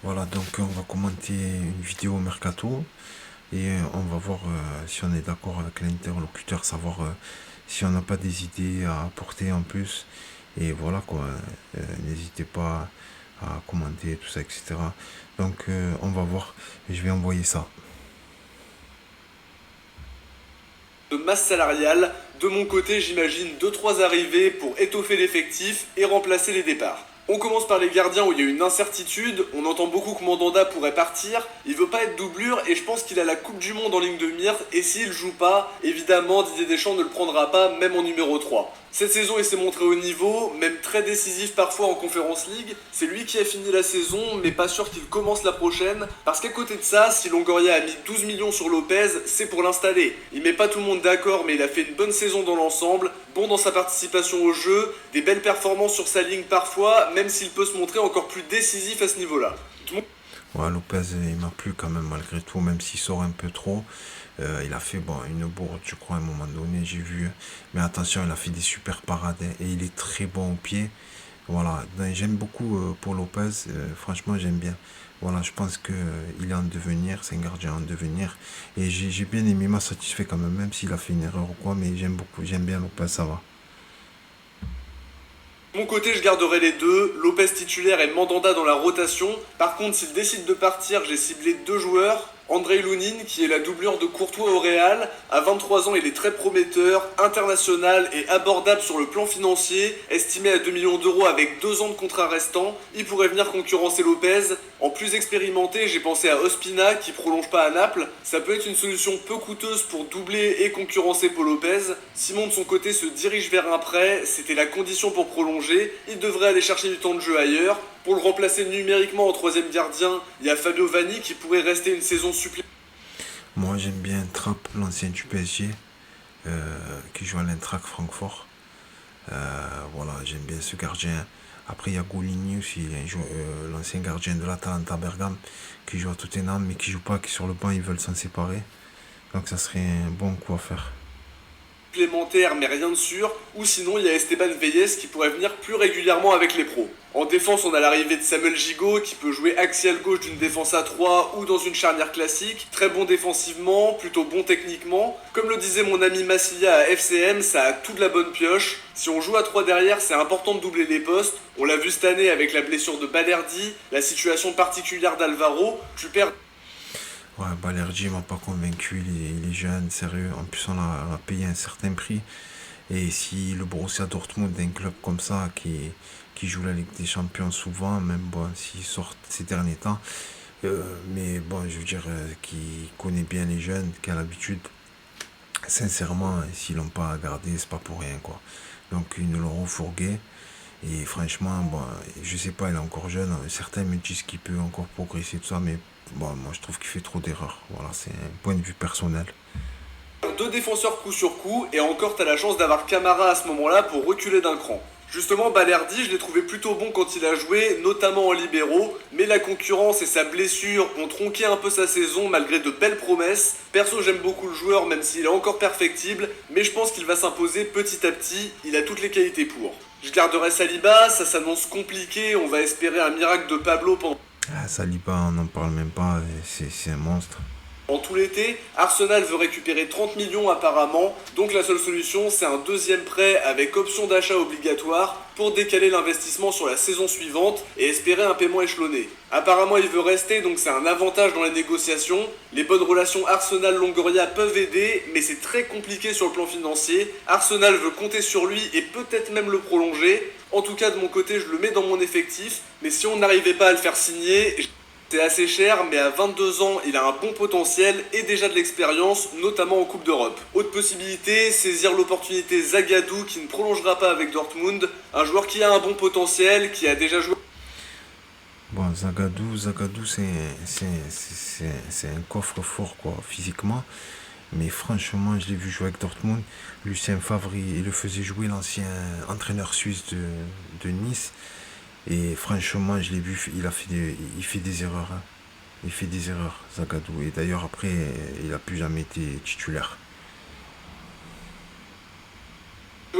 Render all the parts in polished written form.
Voilà, donc on va commenter une vidéo au mercato et on va voir si on est d'accord avec l'interlocuteur, savoir si on n'a pas des idées à apporter en plus. Et voilà quoi, n'hésitez pas à commenter tout ça, etc. Donc on va voir, je vais envoyer ça. De masse salariale. De mon côté, j'imagine deux-trois arrivées pour étoffer l'effectif et remplacer les départs. On commence par les gardiens où il y a une incertitude. On entend beaucoup que Mandanda pourrait partir. Il veut pas être doublure et je pense qu'il a la Coupe du Monde en ligne de mire. Et s'il joue pas, évidemment, Didier Deschamps ne le prendra pas, même en numéro 3. Cette saison, il s'est montré au niveau, même très décisif parfois en Conference League. C'est lui qui a fini la saison, mais pas sûr qu'il commence la prochaine. Parce qu'à côté de ça, si Longoria a mis 12 millions sur Lopez, c'est pour l'installer. Il met pas tout le monde d'accord, mais il a fait une bonne saison dans l'ensemble, bon dans sa participation au jeu, des belles performances sur sa ligne parfois, même s'il peut se montrer encore plus décisif à ce niveau-là. Ouais, Lopez, il m'a plu quand même malgré tout, même s'il sort un peu trop. Il a fait bon, une bourde, je crois, à un moment donné, j'ai vu. Mais attention, il a fait des super parades hein, et il est très bon au pied. Voilà, ben, j'aime beaucoup pour Lopez, franchement, j'aime bien. Voilà, je pense que il est en devenir, c'est un gardien en devenir. Et j'ai bien aimé, il m'a satisfait quand même s'il a fait une erreur ou quoi, mais j'aime beaucoup, j'aime bien Lopez, ça va. De mon côté, je garderai les deux, Lopez titulaire et Mandanda dans la rotation. Par contre, s'il décide de partir, j'ai ciblé deux joueurs. Andrei Lounine, qui est la doublure de Courtois au Real. À 23 ans, il est très prometteur, international et abordable sur le plan financier, estimé à 2 millions d'euros avec 2 ans de contrat restant. Il pourrait venir concurrencer Lopez. En plus expérimenté, j'ai pensé à Ospina, qui prolonge pas à Naples. Ça peut être une solution peu coûteuse pour doubler et concurrencer Paul Lopez. Simon, de son côté, se dirige vers un prêt. C'était la condition pour prolonger. Il devrait aller chercher du temps de jeu ailleurs. Pour le remplacer numériquement en troisième gardien, il y a Fabio Vanni qui pourrait rester une saison supplémentaire. Moi, j'aime bien Trapp, l'ancien du PSG, qui joue à l'Eintracht Francfort. Voilà, j'aime bien ce gardien. Après, il y a Goligny aussi, l'ancien gardien de l'Atalanta Bergame, qui joue à Tottenham, mais qui joue pas, qui est sur le banc, ils veulent s'en séparer. Donc ça serait un bon coup à faire. Mais rien de sûr. Ou sinon, il y a Esteban Veyes qui pourrait venir plus régulièrement avec les pros. En défense, on a l'arrivée de Samuel Gigot qui peut jouer axial gauche d'une défense à 3 ou dans une charnière classique. Très bon défensivement, plutôt bon techniquement. Comme le disait mon ami Massilia à FCM, ça a tout de la bonne pioche. Si on joue à 3 derrière, c'est important de doubler les postes. On l'a vu cette année avec la blessure de Balerdi, la situation particulière d'Alvaro. Tu perds. Ouais, Balerdi m'a pas convaincu, il est jeune, sérieux. En plus, on a payé un certain prix. Et si le Borussia Dortmund, un club comme ça, qui joue la Ligue des Champions souvent, même bon, s'il sort ces derniers temps, mais bon, je veux dire, qui connaît bien les jeunes, qui a l'habitude, sincèrement, s'ils l'ont pas gardé, c'est pas pour rien, quoi. Donc, ils ne l'auront fourgué. Et franchement, bon, je sais pas, il est encore jeune. Certains me disent qu'il peut encore progresser, tout ça, mais bon, moi je trouve qu'il fait trop d'erreurs. Voilà, c'est un point de vue personnel. Deux défenseurs coup sur coup, et encore t'as la chance d'avoir Camara à ce moment-là pour reculer d'un cran. Justement, Balerdi, je l'ai trouvé plutôt bon quand il a joué, notamment en libéraux, mais la concurrence et sa blessure ont tronqué un peu sa saison malgré de belles promesses. Perso, j'aime beaucoup le joueur, même s'il est encore perfectible, mais je pense qu'il va s'imposer petit à petit, il a toutes les qualités pour. Je garderai Saliba, ça s'annonce compliqué, on va espérer un miracle de Pablo pendant Ah, Saliba, on n'en parle même pas, c'est un monstre. en tout l'été. Arsenal veut récupérer 30 millions apparemment, donc la seule solution c'est un deuxième prêt avec option d'achat obligatoire pour décaler l'investissement sur la saison suivante et espérer un paiement échelonné. Apparemment il veut rester donc c'est un avantage dans les négociations. Les bonnes relations Arsenal-Longoria peuvent aider mais c'est très compliqué sur le plan financier. Arsenal veut compter sur lui et peut-être même le prolonger. En tout cas de mon côté je le mets dans mon effectif, mais si on n'arrivait pas à le faire signer, c'est assez cher, mais à 22 ans, il a un bon potentiel et déjà de l'expérience, notamment en Coupe d'Europe. Autre possibilité, saisir l'opportunité Zagadou qui ne prolongera pas avec Dortmund, un joueur qui a un bon potentiel, qui a déjà joué. Bon, Zagadou, c'est un coffre fort, quoi, physiquement. Mais franchement, je l'ai vu jouer avec Dortmund. Lucien Favre, il le faisait jouer l'ancien entraîneur suisse de Nice. Et franchement, je l'ai vu, il fait des erreurs, hein. Il fait des erreurs, Zagadou. Et d'ailleurs, après, il a plus jamais été titulaire.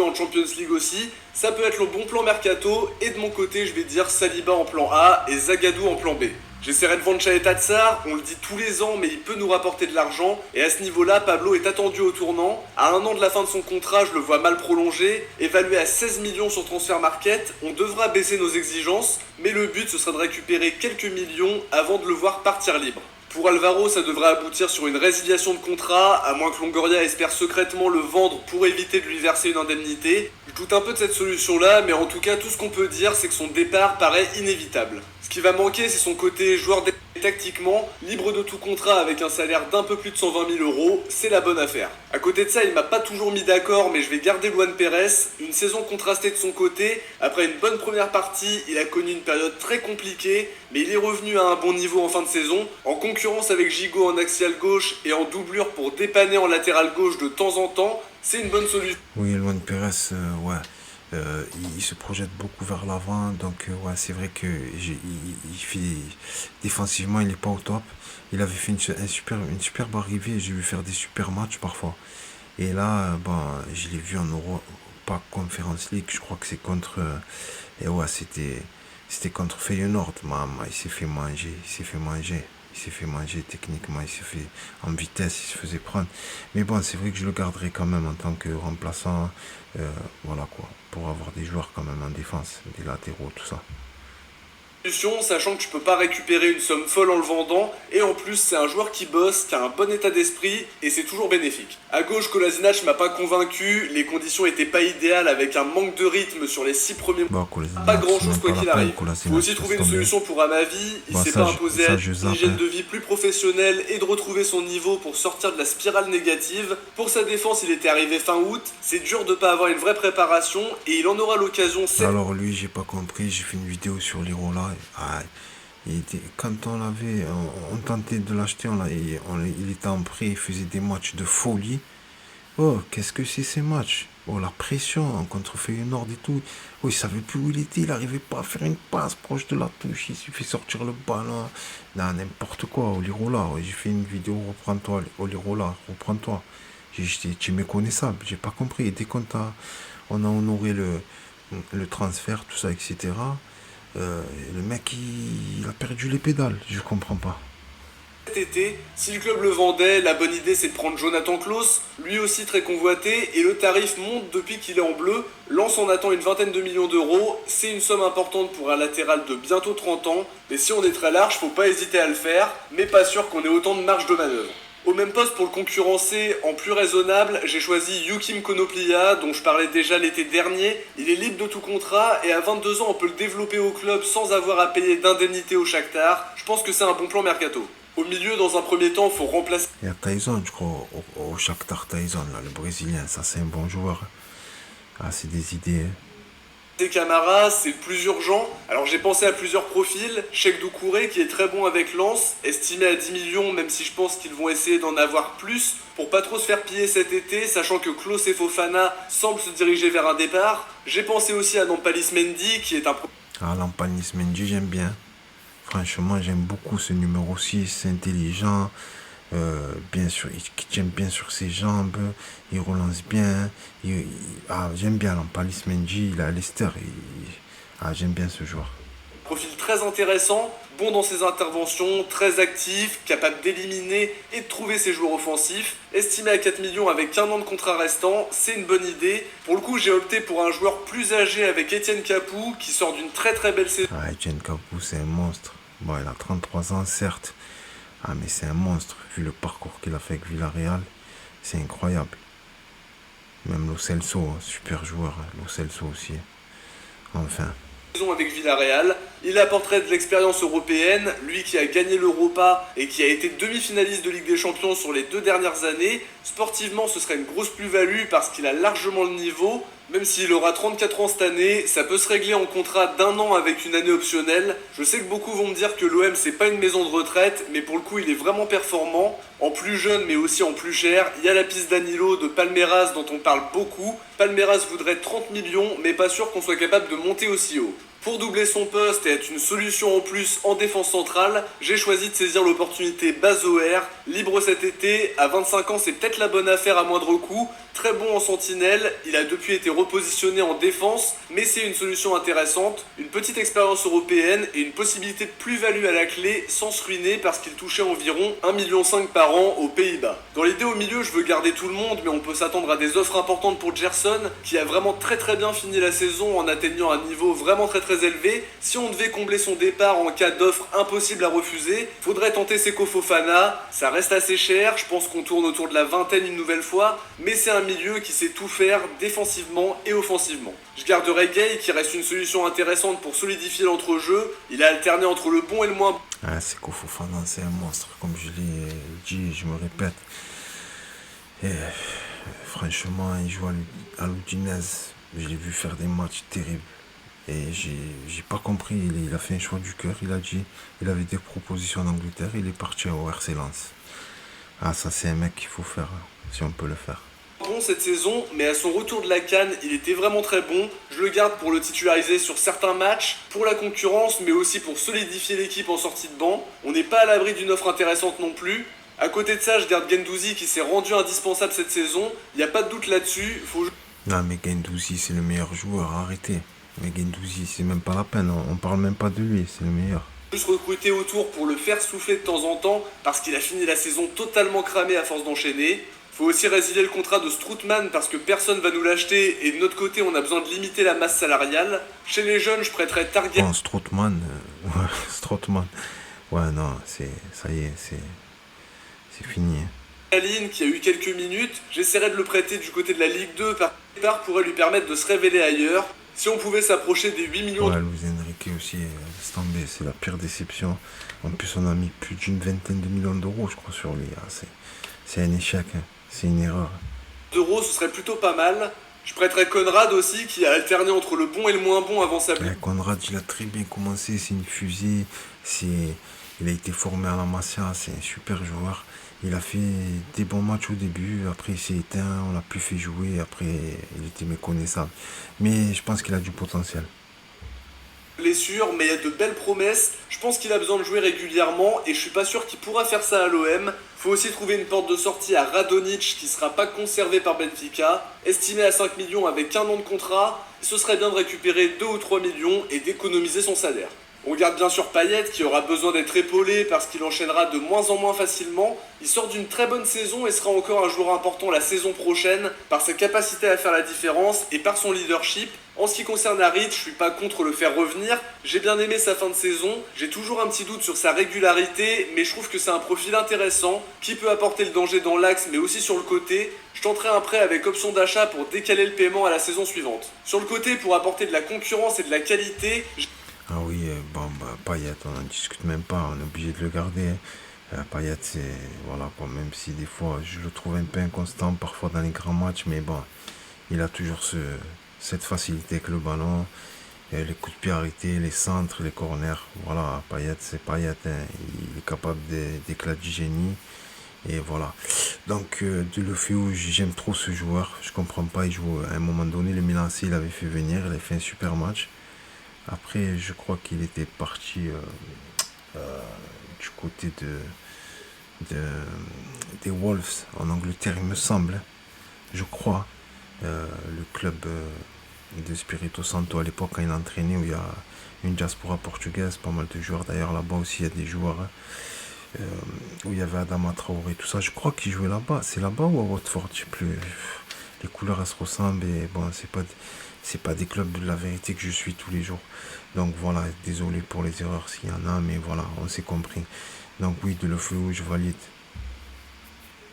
en Champions League aussi, ça peut être le bon plan mercato, et de mon côté je vais dire Saliba en plan A et Zagadou en plan B. J'essaierai de vendre Chaeta Tsar, on le dit tous les ans mais il peut nous rapporter de l'argent, et à ce niveau-là Pablo est attendu au tournant. À 1 an de la fin de son contrat, je le vois mal prolongé, évalué à 16 millions sur Transfer Market, on devra baisser nos exigences, mais le but ce sera de récupérer quelques millions avant de le voir partir libre. Pour Alvaro, ça devrait aboutir sur une résiliation de contrat, à moins que Longoria espère secrètement le vendre pour éviter de lui verser une indemnité. Je doute un peu de cette solution-là, mais en tout cas, tout ce qu'on peut dire, c'est que son départ paraît inévitable. Ce qui va manquer, c'est son côté joueur tactiquement, libre de tout contrat avec un salaire d'un peu plus de 120 000 euros, c'est la bonne affaire. À côté de ça, il m'a pas toujours mis d'accord, mais je vais garder Luan Pérez. Une saison contrastée de son côté. Après une bonne première partie, il a connu une période très compliquée, mais il est revenu à un bon niveau en fin de saison, en concurrence avec Gigot en axial gauche et en doublure pour dépanner en latéral gauche de temps en temps. C'est une bonne solution. Oui, Luan Pérez, ouais. Il se projette beaucoup vers l'avant, donc ouais, c'est vrai que il fait défensivement, il n'est pas au top. Il avait fait une superbe arrivée, j'ai vu faire des super matchs parfois. Et là, bon, je l'ai vu en Europa Conference League, je crois que c'est contre. Et ouais, c'était contre Feyenoord. Maman, il s'est fait manger, Il s'est fait manger techniquement, il s'est fait en vitesse, il se faisait prendre. Mais bon, c'est vrai que je le garderai quand même en tant que remplaçant. Voilà quoi, pour avoir des joueurs quand même en défense, des latéraux, tout ça. Sachant que tu peux pas récupérer une somme folle en le vendant, et en plus c'est un joueur qui bosse, qui a un bon état d'esprit, et c'est toujours bénéfique. À gauche, Kolasinac m'a pas convaincu, les conditions étaient pas idéales avec un manque de rythme sur les 6 premiers mois. Pas grand chose quoi qu'il arrive. Faut aussi trouver une solution pour Amavi, il s'est pas imposé à une hygiène de vie plus professionnelle et de retrouver son niveau pour sortir de la spirale négative. Pour sa défense, il était arrivé fin août, c'est dur de pas avoir une vraie préparation, et il en aura l'occasion. Alors lui, j'ai pas compris, j'ai fait une vidéo sur l'Irola. Ah, quand on tentait de l'acheter, il était en prêt, il faisait des matchs de folie. Oh, qu'est-ce que c'est ces matchs? Oh, la pression contre Feyenoord et tout. Oh, il savait plus où il était, il n'arrivait pas à faire une passe proche de la touche, il suffit de sortir le ballon. Non, n'importe quoi, Olirola. J'ai fait une vidéo, reprends-toi, Olirola, reprends-toi. Tu es méconnaissable, j'ai pas compris. Et dès qu'on on a honoré le transfert, tout ça, etc., le mec, il a perdu les pédales, je comprends pas. Cet été, si le club le vendait, la bonne idée c'est de prendre Jonathan Klaus, lui aussi très convoité, et le tarif monte depuis qu'il est en bleu. Lens en attend une vingtaine de millions d'euros, c'est une somme importante pour un latéral de bientôt 30 ans, mais si on est très large, faut pas hésiter à le faire, mais pas sûr qu'on ait autant de marge de manœuvre. Au même poste, pour le concurrencer en plus raisonnable, j'ai choisi Yukim Konoplia, dont je parlais déjà l'été dernier. Il est libre de tout contrat et à 22 ans, on peut le développer au club sans avoir à payer d'indemnité au Shakhtar. Je pense que c'est un bon plan mercato. Au milieu, dans un premier temps, il faut remplacer... Il y a Tyson, je crois, au Shakhtar Tyson, là, le Brésilien, ça c'est un bon joueur. Ah, c'est des idées. Camara, c'est le plus urgent. Alors j'ai pensé à plusieurs profils. Cheikh Doucouré qui est très bon avec Lens, estimé à 10 millions, même si je pense qu'ils vont essayer d'en avoir plus pour pas trop se faire piller cet été, sachant que Klose et Fofana semblent se diriger vers un départ. J'ai pensé aussi à Nampalys Mendy qui est un... Ah, Nampalys Mendy, j'aime bien. Franchement, j'aime beaucoup ce numéro 6, c'est intelligent. Bien sûr, il tient bien sur ses jambes, il relance bien. J'aime bien Nampalys Mendy, il est à Leicester. J'aime bien ce joueur. Profil très intéressant, bon dans ses interventions, très actif, capable d'éliminer et de trouver ses joueurs offensifs. Estimé à 4 millions avec 1 an de contrat restant, c'est une bonne idée. Pour le coup, j'ai opté pour un joueur plus âgé avec Etienne Capoue qui sort d'une très très belle saison. Etienne Capoue, c'est un monstre. Bon, il a 33 ans, certes. Mais c'est un monstre, vu le parcours qu'il a fait avec Villarreal, c'est incroyable. Même Lo Celso, super joueur, Lo Celso aussi. Enfin. Avec Villarreal, il apporterait de l'expérience européenne, lui qui a gagné l'Europa et qui a été demi-finaliste de Ligue des Champions sur les 2 dernières années. Sportivement, ce serait une grosse plus-value parce qu'il a largement le niveau. Même s'il aura 34 ans cette année, ça peut se régler en contrat d'1 an avec une année optionnelle. Je sais que beaucoup vont me dire que l'OM c'est pas une maison de retraite, mais pour le coup il est vraiment performant. En plus jeune mais aussi en plus cher, il y a la piste Danilo de Palmeiras dont on parle beaucoup. Palmeiras voudrait 30 millions, mais pas sûr qu'on soit capable de monter aussi haut. Pour doubler son poste et être une solution en plus en défense centrale, j'ai choisi de saisir l'opportunité Bazoer, libre cet été, à 25 ans c'est peut-être la bonne affaire à moindre coût. Très bon en sentinelle, il a depuis été repositionné en défense, mais c'est une solution intéressante, une petite expérience européenne et une possibilité de plus-value à la clé sans se ruiner parce qu'il touchait environ 1,5 million par an aux Pays-Bas. Dans l'idée au milieu, je veux garder tout le monde, mais on peut s'attendre à des offres importantes pour Gerson, qui a vraiment très bien fini la saison en atteignant un niveau vraiment très élevé. Si on devait combler son départ en cas d'offre impossible à refuser, faudrait tenter Seko Fofana, ça reste assez cher, je pense qu'on tourne autour de la vingtaine une nouvelle fois, mais c'est un milieu qui sait tout faire défensivement et offensivement. Je garderai Gay qui reste une solution intéressante pour solidifier l'entrejeu, il a alterné entre le bon et le moins bon. Ah, Seko Fofana, c'est un monstre, comme je l'ai dit, je me répète. Et, franchement, il joue à l'Udinese. Je l'ai vu faire des matchs terribles. Et j'ai pas compris. Il a fait un choix du cœur. Il a dit il avait des propositions en Angleterre. Il est parti au RC Lens. Ah, ça, c'est un mec qu'il faut faire, si on peut le faire. Bon cette saison, mais à son retour de la CAN, il était vraiment très bon. Je le garde pour le titulariser sur certains matchs, pour la concurrence, mais aussi pour solidifier l'équipe en sortie de banc. On n'est pas à l'abri d'une offre intéressante non plus. À côté de ça, je garde Guendouzi qui s'est rendu indispensable cette saison. Il n'y a pas de doute là-dessus. Non, mais Guendouzi, c'est le meilleur joueur. Arrêtez. Mais Guendouzi, c'est même pas la peine. On parle même pas de lui. C'est le meilleur. Juste recruter autour pour le faire souffler de temps en temps parce qu'il a fini la saison totalement cramé à force d'enchaîner. Faut aussi résilier le contrat de Strootman parce que personne va nous l'acheter et de notre côté on a besoin de limiter la masse salariale. Chez les jeunes je prêterais Target. Bon, Strootman, Strootman. Ouais, non, ça y est, c'est fini. Aline qui a eu quelques minutes, j'essaierai de le prêter du côté de la Ligue 2 par départ pourrait lui permettre de se révéler ailleurs. Si on pouvait s'approcher des 8 millions... Ouais, Luis Enrique aussi, laisse tomber, c'est la pire déception. En plus, on a mis plus d'une vingtaine de millions d'euros, je crois, sur lui. Ah, c'est un échec, hein. C'est une erreur. D'euros, ce serait plutôt pas mal. Je prêterais Conrad aussi, qui a alterné entre le bon et le moins bon avant sa blessure. Conrad, il a très bien commencé, c'est une fusée. Il a été formé à la Masia, c'est un super joueur. Il a fait des bons matchs au début, après il s'est éteint, on l'a plus fait jouer, après il était méconnaissable. Mais je pense qu'il a du potentiel. Blessure, mais il y a de belles promesses. Je pense qu'il a besoin de jouer régulièrement et je suis pas sûr qu'il pourra faire ça à l'OM. Faut aussi trouver une porte de sortie à Radonjic qui sera pas conservé par Benfica. Estimé à 5 millions avec 1 an de contrat, ce serait bien de récupérer 2 ou 3 millions et d'économiser son salaire. On garde bien sûr Payet qui aura besoin d'être épaulé parce qu'il enchaînera de moins en moins facilement. Il sort d'une très bonne saison et sera encore un joueur important la saison prochaine par sa capacité à faire la différence et par son leadership. En ce qui concerne Harit, je suis pas contre le faire revenir. J'ai bien aimé sa fin de saison. J'ai toujours un petit doute sur sa régularité, mais je trouve que c'est un profil intéressant qui peut apporter le danger dans l'axe mais aussi sur le côté. Je tenterai un prêt avec option d'achat pour décaler le paiement à la saison suivante. Sur le côté, pour apporter de la concurrence et de la qualité... Ah oui, bon, Payet, on n'en discute même pas, on est obligé de le garder. Payet, c'est, voilà, quoi, même si des fois je le trouve un peu inconstant parfois dans les grands matchs, mais bon, il a toujours cette facilité avec le ballon, les coups de pied arrêtés, les centres, les corners. Voilà, Payet, c'est Payet, hein, il est capable d'éclats du génie. Et voilà. Donc, Deulofeu, j'aime trop ce joueur, je comprends pas, il joue à un moment donné, le Milan AC, il avait fait venir, il a fait un super match. Après, je crois qu'il était parti du côté des Wolves en Angleterre, il me semble. Je crois. Le club de Espírito Santo à l'époque, quand il entraînait, où il y a une diaspora portugaise, pas mal de joueurs. D'ailleurs, là-bas aussi, il y a des joueurs où il y avait Adama Traoré, tout ça. Je crois qu'il jouait là-bas. C'est là-bas ou à Watford, je sais plus. Les couleurs, elles se ressemblent. Et bon, c'est pas des clubs de la vérité que je suis tous les jours. Donc voilà, désolé pour les erreurs s'il y en a, mais voilà, on s'est compris. Donc oui, Deulofeu, je valide.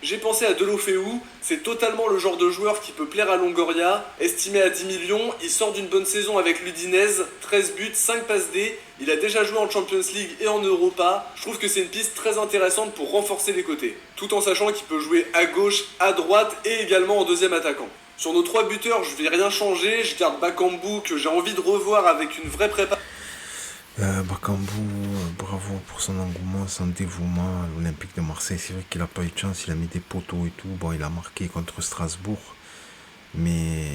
J'ai pensé à Deulofeu, c'est totalement le genre de joueur qui peut plaire à Longoria. Estimé à 10 millions, il sort d'une bonne saison avec l'Udinese, 13 buts, 5 passes D. Il a déjà joué en Champions League et en Europa. Je trouve que c'est une piste très intéressante pour renforcer les côtés. Tout en sachant qu'il peut jouer à gauche, à droite et également en deuxième attaquant. Sur nos 3 buteurs, je vais rien changer. Je garde Bakambu que j'ai envie de revoir avec une vraie prépa. Bakambu, bravo pour son engouement, son dévouement à l'Olympique de Marseille. C'est vrai qu'il n'a pas eu de chance, il a mis des poteaux et tout. Bon, il a marqué contre Strasbourg. Mais,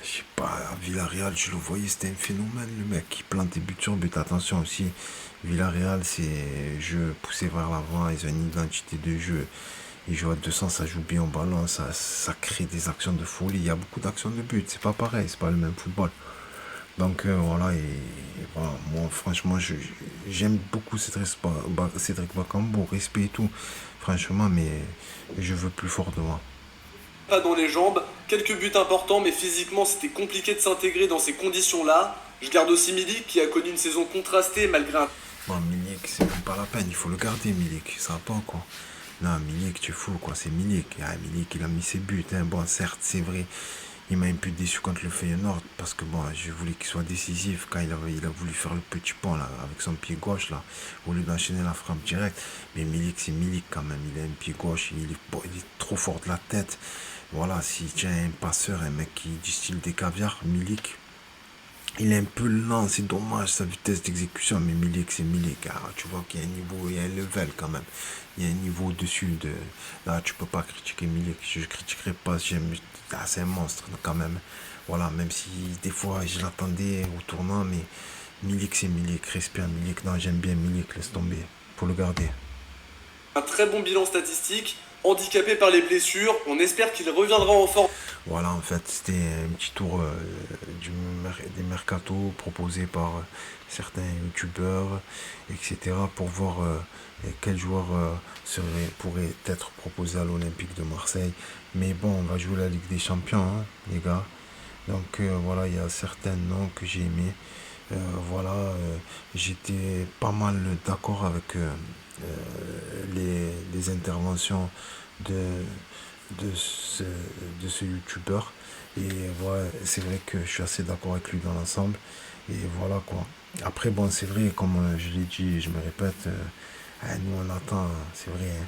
je sais pas, à Villarreal, je le voyais, c'était un phénomène, le mec. Il plante des buts sur but. Attention aussi, Villarreal, c'est jeu poussé vers l'avant, ils ont une identité de jeu. ils jouent à 200, ça joue bien au ballon, ça crée des actions de folie. Il y a beaucoup d'actions de but, c'est pas pareil, c'est pas le même football. Donc voilà, et voilà, moi franchement, j'aime beaucoup Cédric Bakambu, respect et tout, franchement, mais je veux plus fort devant. Pas dans les jambes, quelques buts importants, mais physiquement c'était compliqué de s'intégrer dans ces conditions-là. Je garde aussi Milik qui a connu une saison contrastée malgré un... Bon, Milik, c'est même pas la peine, il faut le garder, Milik, ça va pas quoi. Non, Milik, tu es fou quoi, c'est Milik. Ah, Milik, il a mis ses buts, hein. Bon, certes, c'est vrai, il m'a un peu déçu contre le Feyenoord parce que bon, je voulais qu'il soit décisif quand il a voulu faire le petit pont là, avec son pied gauche là, au lieu d'enchaîner la frappe directe. Mais Milik, c'est Milik quand même, il a un pied gauche, bon, il est trop fort de la tête. Voilà, si tu as un passeur, un mec qui distille des caviars, Milik, il est un peu lent, c'est dommage sa vitesse d'exécution, mais Milik, c'est Milik. Ah, tu vois qu'il y a un niveau, il y a un level quand même. Il y a un niveau au-dessus de. Là, tu peux pas critiquer Milik. Je ne critiquerai pas, c'est un monstre quand même. Voilà, même si des fois je l'attendais au tournant, mais Milik, c'est Milik. Respire Milik. Non, j'aime bien Milik, laisse tomber. Faut le garder. un très bon bilan statistique. Handicapé par les blessures, on espère qu'il reviendra en forme. Voilà, en fait, c'était un petit tour des mercato proposés par certains youtubeurs, etc., pour voir quel joueur pourrait être proposé à l'Olympique de Marseille. Mais bon, on va jouer la Ligue des Champions, hein, les gars. Donc voilà, il y a certains noms que j'ai aimés. Voilà, j'étais pas mal d'accord avec les interventions de, de ce youtubeur. Et voilà, c'est vrai que je suis assez d'accord avec lui dans l'ensemble. Et voilà quoi. Après, bon, c'est vrai, comme je l'ai dit, je me répète, nous on attend, c'est vrai, hein,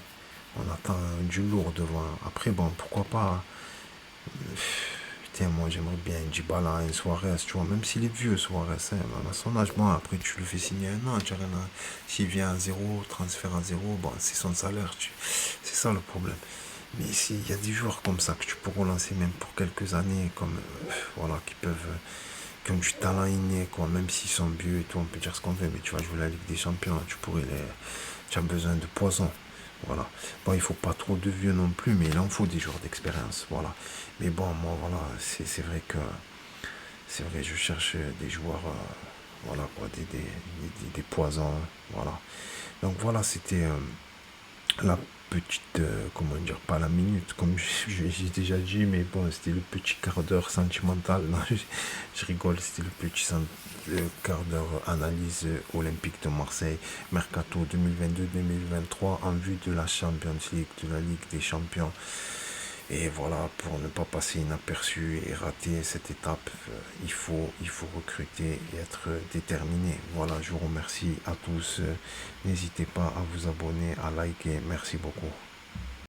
on attend du lourd devant. Après, bon, pourquoi pas. Putain, moi j'aimerais bien un Djibala, un Suarez, tu vois, même s'il est vieux, Suarez, hein, même à son âge, bon, après tu le fais signer un an, tu vois, s'il vient à zéro, transfert à zéro, bon, c'est son salaire, c'est ça le problème. Mais s'il y a des joueurs comme ça que tu peux relancer même pour quelques années, comme, voilà, qui ont du talent inné, quoi, même s'ils sont vieux et tout, on peut dire ce qu'on veut, mais tu vas jouer la Ligue des Champions, tu as besoin de poison. Voilà. Bon, il faut pas trop de vieux non plus, mais il en faut des joueurs d'expérience. Voilà. Mais bon, moi, voilà, c'est vrai que je cherche des joueurs, voilà, quoi, des poisons. Voilà. Donc voilà, c'était la petite, comment dire, pas la minute, comme j'ai déjà dit, mais bon, c'était le petit quart d'heure sentimental. Non, je rigole, c'était le quart d'heure analyse olympique de Marseille, Mercato 2022-2023, en vue de la Champions League, de la Ligue des Champions. Et voilà, pour ne pas passer inaperçu et rater cette étape, il faut recruter et être déterminé. Voilà, je vous remercie à tous. N'hésitez pas à vous abonner, à liker. Merci beaucoup.